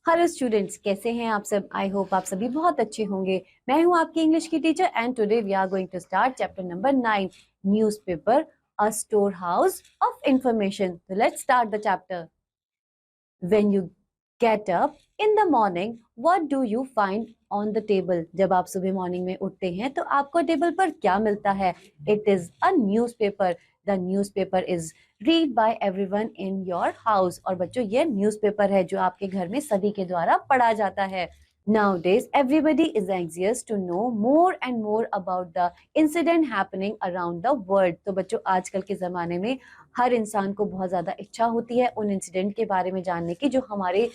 Hello students, कैसे हैं आप सब। आई होप आप सभी बहुत अच्छे होंगे। मैं हूं आपकी इंग्लिश की teacher and today we are going to start chapter number 9, newspaper, a store house of information. तो let's start the chapter. When you get up in the morning, what do you find on the table? जब आप सुबह morning में उठते हैं तो आपको table पर क्या मिलता है? It is a newspaper. The newspaper is read by everyone in your house. और बच्चों ये न्यूज़पेपर है जो आपके घर में सभी के द्वारा पढ़ा जाता है। Nowadays, everybody is anxious to know more and more about the incident happening around the world. तो बच्चों आजकल के ज़माने में हर इंसान को बहुत ज़्यादा इच्छा होती है उन इंसिडेंट के बारे में जानने की जो हमारे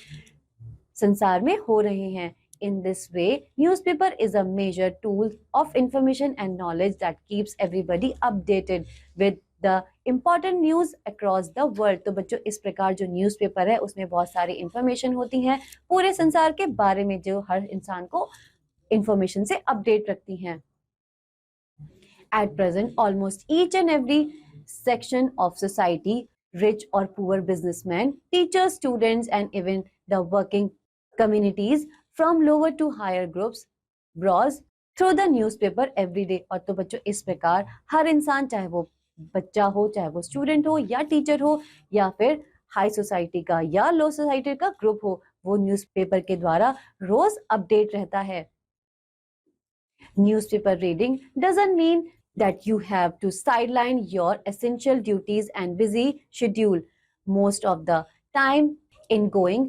संसार में हो रहे हैं। In this way, newspaper is a major tool of information and knowledge that keeps everybody updated with the important news across the world. तो बच्चों इस प्रकार जो न्यूज़पेपर है उसमें बहुत सारी इंफॉर्मेशन होती हैं पूरे संसार के बारे में जो हर इंसान को इंफॉर्मेशन से अपडेट रखती हैं। At present, almost each and every section of society, rich or poor businessmen, teachers, students, and even the working communities from lower to higher groups browse through the newspaper every day. और तो बच्चों इस प्रकार हर इंसान, चाहे वो बच्चा हो, चाहे वो स्टूडेंट हो या टीचर हो या फिर हाई सोसाइटी का या लो सोसाइटी का ग्रुप हो, वो न्यूज़पेपर के द्वारा रोज अपडेट रहता है। Newspaper reading doesn't mean that you have to sideline your essential duties and busy schedule most of the time in going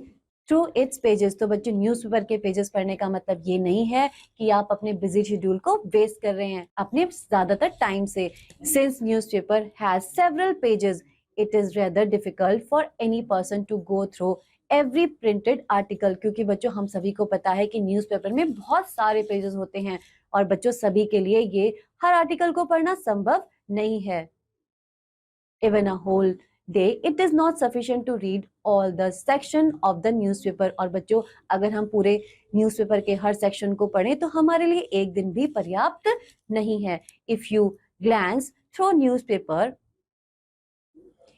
through its pages. तो बच्चों न्यूज़पेपर के पेजेस पढ़ने का मतलब ये नहीं है कि आप अपने बिजी शेड्यूल को वेस्ट कर रहे हैं अपने ज्यादातर टाइम से। Since newspaper has several pages, it is rather difficult for any person to go through every printed article. क्योंकि बच्चों हम सभी को पता है कि न्यूज़पेपर में बहुत सारे पेजेस होते हैं और बच्चों सभी के लिए ये हर आर्टिकल को पढ़ना संभव नहीं है। Even a whole day, it is not sufficient to read all the section of the newspaper. और बच्चों अगर हम पूरे न्यूज़पेपर के हर सेक्शन को पढ़ें तो हमारे लिए एक दिन भी पर्याप्त नहीं है। If you glance through newspaper,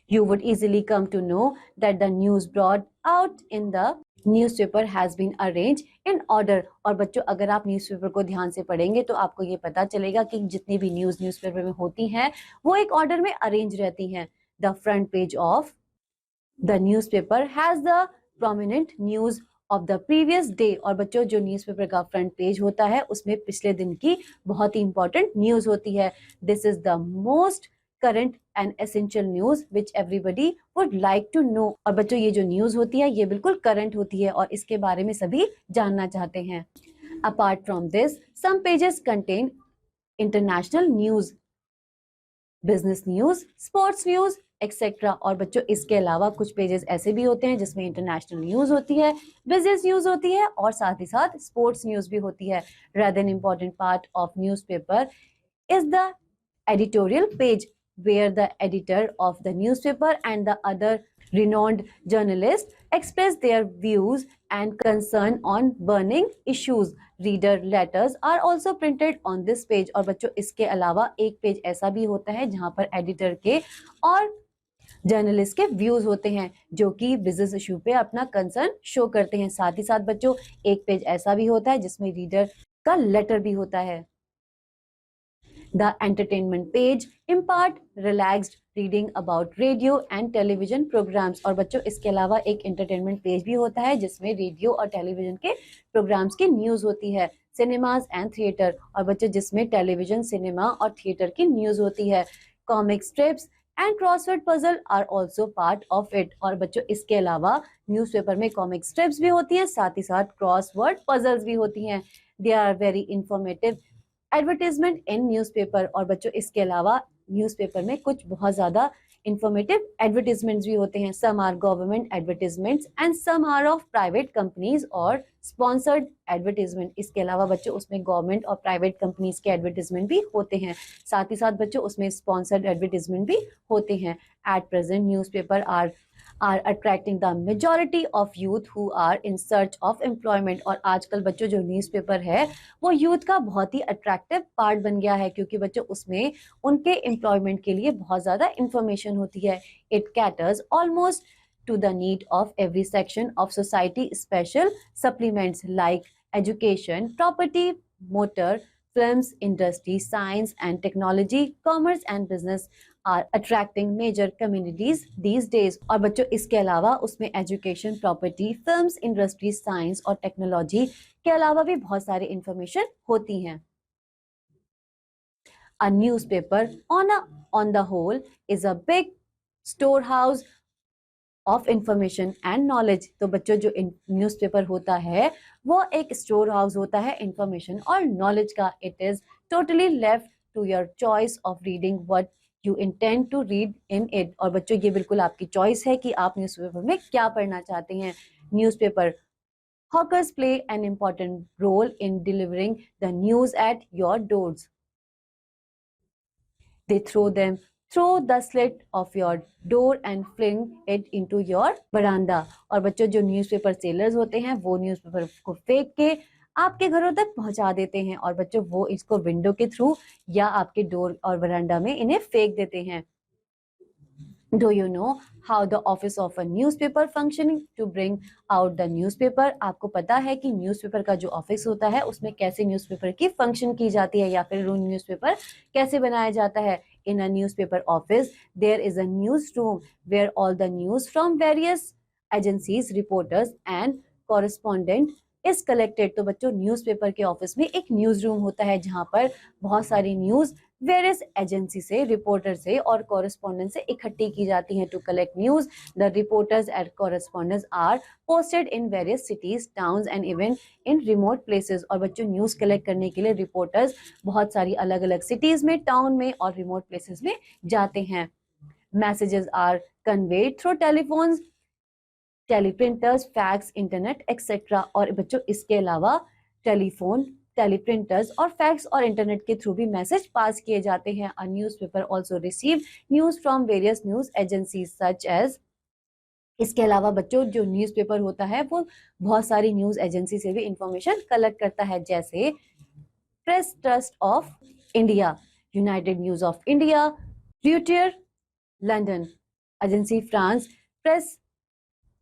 you would easily come to know that the news brought out in the newspaper has been arranged in order. और बच्चों अगर आप न्यूज़पेपर को ध्यान से पढ़ेंगे तो आपको ये पता चलेगा कि जितनी भी न्यूज़पेपर में होती हैं वो एक ऑर्डर में अरेंज रहती हैं। The front page of the newspaper has the prominent news of the previous day. और बच्चों जो न्यूज़पेपर का फ्रंट पेज होता है उसमें पिछले दिन की बहुत ही इंपॉर्टेंट न्यूज होती है। This is the most current and essential news which everybody would like to know. और बच्चों ये जो न्यूज होती है ये बिल्कुल करंट होती है और इसके बारे में सभी जानना चाहते हैं। Apart from this, some pages contain international news, business news, sports news, etcetera. और बच्चों इसके अलावा कुछ पेजेस ऐसे भी होते हैं जिसमें इंटरनेशनल न्यूज होती है, बिजनेस न्यूज होती है और साथ ही साथ स्पोर्ट्स न्यूज भी होती है। Rather an important part of newspaper is the editorial page, where the editor of the newspaper and the other renowned journalists express their views and concern on burning issues. Reader letters are also printed on this page. और बच्चों इसके अलावा एक page ऐसा भी होता है जहां पर एडिटर के और जर्नलिस्ट के व्यूज होते हैं जो कि बिजनेस इशू पे अपना कंसर्न शो करते हैं। साथ ही साथ बच्चों एक पेज ऐसा भी होता है जिसमें रीडर का लेटर भी होता है। The entertainment page impart relaxed reading about radio and television programs. और बच्चों इसके अलावा एक entertainment पेज भी होता है जिसमें रेडियो और टेलीविजन के प्रोग्राम्स की न्यूज होती है। सिनेमाज एंड थिएटर, और बच्चों जिसमें टेलीविजन, सिनेमा और थिएटर की न्यूज होती है। Comic strips and crossword puzzle are also part of it. और बच्चों इसके अलावा न्यूज़पेपर में कॉमिक स्ट्रिप्स भी होती हैं, साथ ही साथ क्रॉसवर्ड पजल्स भी होती हैं। They are very informative advertisement in newspaper. और बच्चों इसके अलावा न्यूज़पेपर में कुछ बहुत ज्यादा इंफॉर्मेटिव एडवर्टीजमेंट्स भी होते हैं। Some are government advertisements and some are of private companies और स्पॉन्सर्ड एडवर्टीजमेंट। इसके अलावा बच्चों उसमें गवर्नमेंट और प्राइवेट कंपनीज के एडवर्टीजमेंट भी होते हैं, साथ ही साथ बच्चों उसमें स्पॉन्सर्ड एडवर्टीजमेंट भी होते हैं। At present newspaper are attracting the majority of youth who are in search of employment. और आजकल बच्चों जो न्यूज़पेपर है वो यूथ का बहुत ही अट्रैक्टिव पार्ट बन गया है क्योंकि बच्चों उसमें उनके एम्प्लॉयमेंट के लिए बहुत ज्यादा इंफॉर्मेशन होती है। It caters almost to the need of every section of society. Special supplements like education, property, motor, films, industry, science and technology, commerce and business are attracting major communities these days. और बच्चों इसके अलावा उसमें education, property, films, industry, science और technology के अलावा भी बहुत सारी इंफॉर्मेशन होती हैं. A newspaper on the whole is a big storehouse of information and knowledge. तो बच्चों जो न्यूज़पेपर होता है वो एक स्टोर हाउस होता है इंफॉर्मेशन और नॉलेज का. It is totally left to your choice of reading what you intend to read in it. और बच्चों ये बिल्कुल आपकी चॉइस है कि आप न्यूज़पेपर में क्या पढ़ना चाहते हैं. Newspaper hawkers play an important role in delivering the news at your doors. They throw them through the slit of your door and fling it into your veranda. और बच्चों जो न्यूज़पेपर सेलर्स होते हैं वो न्यूज़पेपर को फेंक के आपके घरों तक पहुंचा देते हैं और बच्चों वो इसको विंडो के थ्रू या आपके डोर और वरांडा में इन्हें फेंक देते हैं. Do you know how the office of a newspaper functioning to bring out the newspaper? आपको पता है कि न्यूज़पेपर का जो ऑफिस होता है उसमें कैसे न्यूज़पेपर की फंक्शन की जाती है या फिर न्यूज़पेपर कैसे बनाया जाता है. In a newspaper office, there is a newsroom where all the news from various agencies, reporters and correspondent is collected. तो बच्चों न्यूज़पेपर के ऑफिस में एक न्यूज़ रूम होता है जहाँ पर बहुत सारी न्यूज़ वेरियस एजेंसी से, रिपोर्टर से और कॉरेस्पॉन्डेंट से इकट्ठी की जाती हैं. To collect news, the reporters and correspondents are posted in various cities, towns and even in remote places. और बच्चों न्यूज़ कलेक्ट करने के लिए रिपोर्टर्स बहुत सारी अलग अलग सिटीज में, टाउन में और रिमोट प्लेसेस में जाते हैं. Messages are conveyed through telephones, teleprinters, fax, internet etcetera. और बच्चों इसके अलावा टेलीफोन, टेलीप्रिंटर्स और फैक्स और इंटरनेट के थ्रू भी मैसेज पास किए जाते हैं. A newspaper also receive news from various news agencies such as. इसके अलावा बच्चों जो न्यूज़पेपर होता है वो बहुत सारी न्यूज़ एजेंसी से भी इंफॉर्मेशन कलेक्ट करता है, जैसे press trust of India, United news of India, Reuters London, agency France press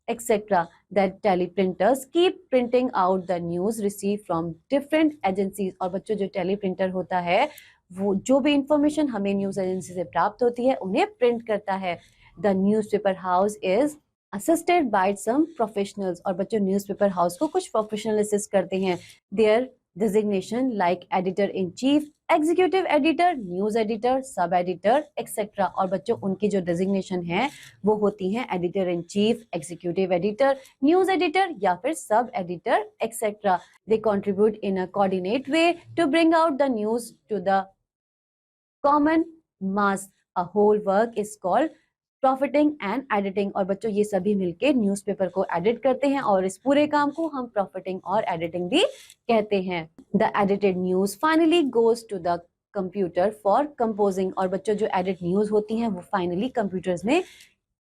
etc. That teleprinters keep printing out the news received from different agencies. और बच्चों जो टेलीप्रिंटर होता है वो जो भी इंफॉर्मेशन हमें न्यूज एजेंसी से प्राप्त होती है उन्हें प्रिंट करता है. The newspaper house is assisted by some professionals. और बच्चों न्यूज़पेपर हाउस को कुछ प्रोफेशनल असिस्ट करते हैं. Their designation like editor in chief, executive editor, news editor, sub editor etc. और बच्चों उनकी जो डेजिग्नेशन है वो होती हैं editor in chief, executive editor, news editor या फिर sub editor etc. They contribute in a coordinate way to bring out the news to the common mass. A whole work is called profiting and editing. और बच्चों ये सभी मिलके newspaper को edit करते हैं और इस पूरे काम को हम प्रॉफिटिंग और एडिटिंग भी कहते हैं. The edited news finally goes to the computer for composing. और बच्चों जो एडिट न्यूज़ होती हैं वो फाइनली कंप्यूटर्स में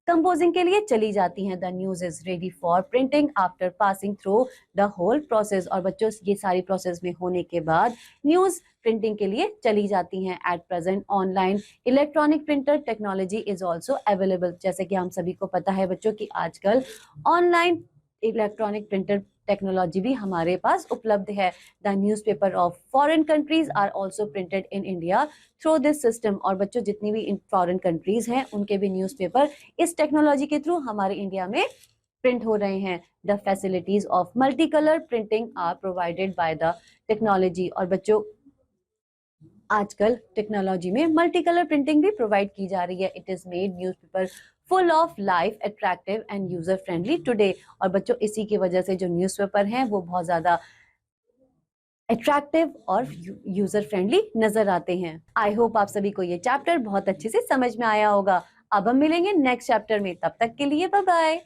कंपोजिंग के लिए चली जाती हैं. The news is ready for printing after passing through the whole process. और बच्चों ये सारी प्रोसेस में होने के बाद न्यूज़ प्रिंटिंग के लिए चली जाती हैं. At present online electronic printer technology is also available. जैसे कि हम सभी को पता है बच्चों कि आजकल ऑनलाइन इलेक्ट्रॉनिक प्रिंटर टेक्नोलॉजी भी हमारे पास उपलब्ध है. The newspaper of foreign countries are also printed in India through this system. और बच्चों जितनी भी फॉरेन कंट्रीज हैं उनके भी न्यूज़पेपर इस टेक्नोलॉजी के थ्रू हमारे इंडिया में प्रिंट हो रहे हैं. The facilities of multi colour printing are provided by the technology. और बच्चों आजकल टेक्नोलॉजी में मल्टी कलर प्रिंटिंग भी प्रोवाइड की जा रही है. It is made newspaper full of life, attractive and user friendly today. और बच्चों इसी की वजह से जो न्यूज़पेपर हैं वो बहुत ज्यादा अट्रैक्टिव और यूजर फ्रेंडली नजर आते हैं. आई होप आप सभी को ये चैप्टर बहुत अच्छे से समझ में आया होगा. अब हम मिलेंगे नेक्स्ट चैप्टर में. तब तक के लिए बाय बाय.